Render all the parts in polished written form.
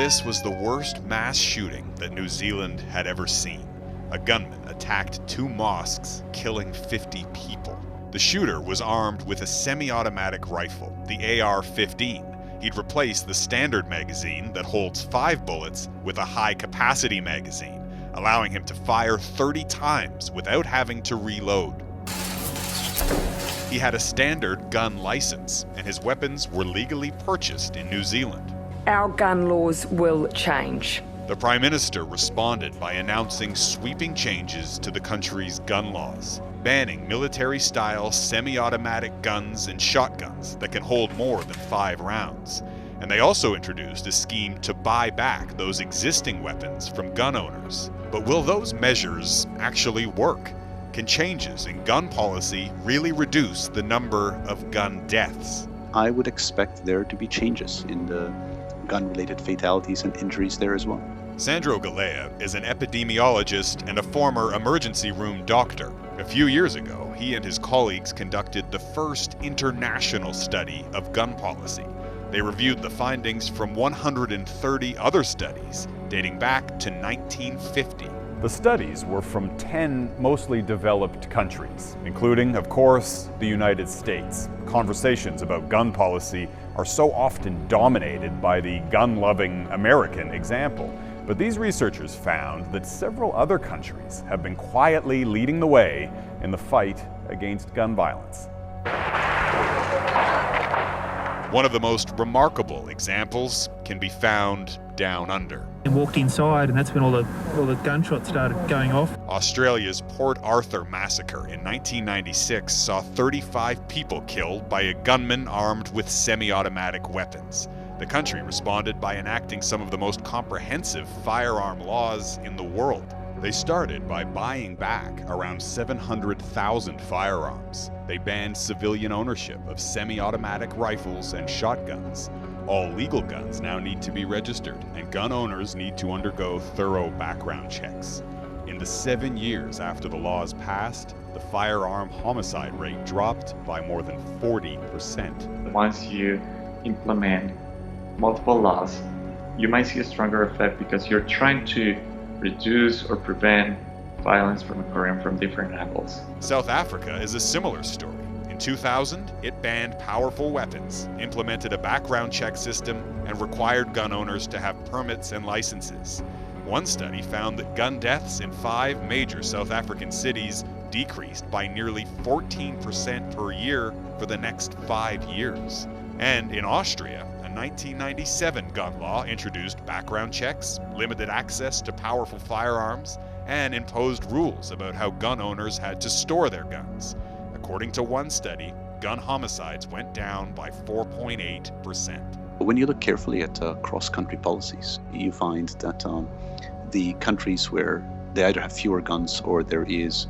This was the worst mass shooting that New Zealand had ever seen. A gunman attacked 2 mosques, killing 50 people. The shooter was armed with a semi-automatic rifle, the AR-15. He'd replaced the standard magazine that holds 5 bullets with a high-capacity magazine, allowing him to fire 30 times without having to reload. He had a standard gun license, and his weapons were legally purchased in New Zealand. Our gun laws will change. The Prime Minister responded by announcing sweeping changes to the country's gun laws, banning military-style semi-automatic guns and shotguns that can hold more than 5 rounds. And they also introduced a scheme to buy back those existing weapons from gun owners. But will those measures actually work? Can changes in gun policy really reduce the number of gun deaths? I would expect there to be changes in the gun-related fatalities and injuries there as well. Sandro Galea is an epidemiologist and a former emergency room doctor. A few years ago, he and his colleagues conducted the first international study of gun policy. They reviewed the findings from 130 other studies dating back to 1950. The studies were from 10 mostly developed countries, including, of course, the United States. Conversations about gun policy are so often dominated by the gun-loving American example. But these researchers found that several other countries have been quietly leading the way in the fight against gun violence. One of the most remarkable examples can be found down under. I walked inside, and that's when all the gunshots started going off. Australia's Port Arthur massacre in 1996 saw 35 people killed by a gunman armed with semi-automatic weapons. The country responded by enacting some of the most comprehensive firearm laws in the world. They started by buying back around 700,000 firearms. They banned civilian ownership of semi-automatic rifles and shotguns. All legal guns now need to be registered, and gun owners need to undergo thorough background checks. In the 7 years after the laws passed, the firearm homicide rate dropped by more than 40%. Once you implement multiple laws, you might see a stronger effect because you're trying to reduce or prevent violence from occurring from different angles. South Africa is a similar story. In 2000, it banned powerful weapons, implemented a background check system, and required gun owners to have permits and licenses. One study found that gun deaths in 5 major South African cities decreased by nearly 14% per year for the next 5 years. And in Austria, a 1997 gun law introduced background checks, limited access to powerful firearms, and imposed rules about how gun owners had to store their guns. According to one study, gun homicides went down by 4.8%. When you look carefully at cross-country policies, you find that the countries where they either have fewer guns or there is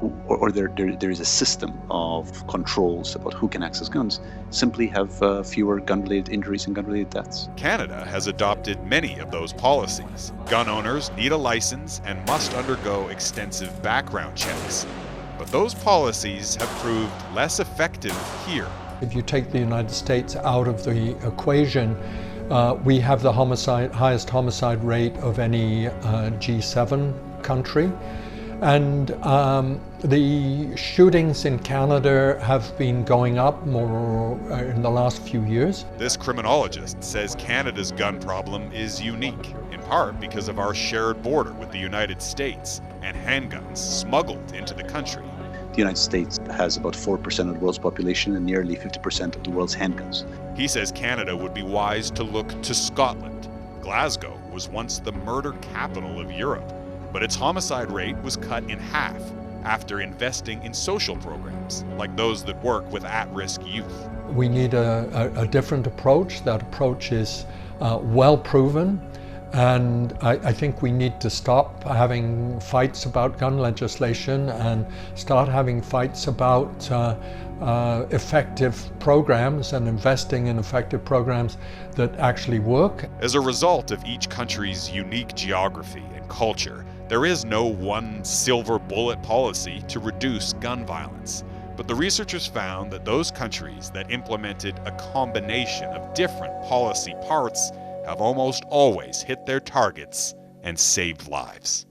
a system of controls about who can access guns, simply have fewer gun-related injuries and gun-related deaths. Canada has adopted many of those policies. Gun owners need a license and must undergo extensive background checks. But those policies have proved less effective here. If you take the United States out of the equation, we have the highest homicide rate of any G7 country. And the shootings in Canada have been going up more in the last few years. This criminologist says Canada's gun problem is unique, in part because of our shared border with the United States and handguns smuggled into the country. The United States has about 4% of the world's population and nearly 50% of the world's handguns. He says Canada would be wise to look to Scotland. Glasgow was once the murder capital of Europe, but its homicide rate was cut in half after investing in social programs like those that work with at-risk youth. We need a different approach. That approach is well proven, and I think we need to stop having fights about gun legislation and start having fights about effective programs and investing in effective programs that actually work. As a result of each country's unique geography and culture, there is no one silver bullet policy to reduce gun violence. But the researchers found that those countries that implemented a combination of different policy parts have almost always hit their targets and saved lives.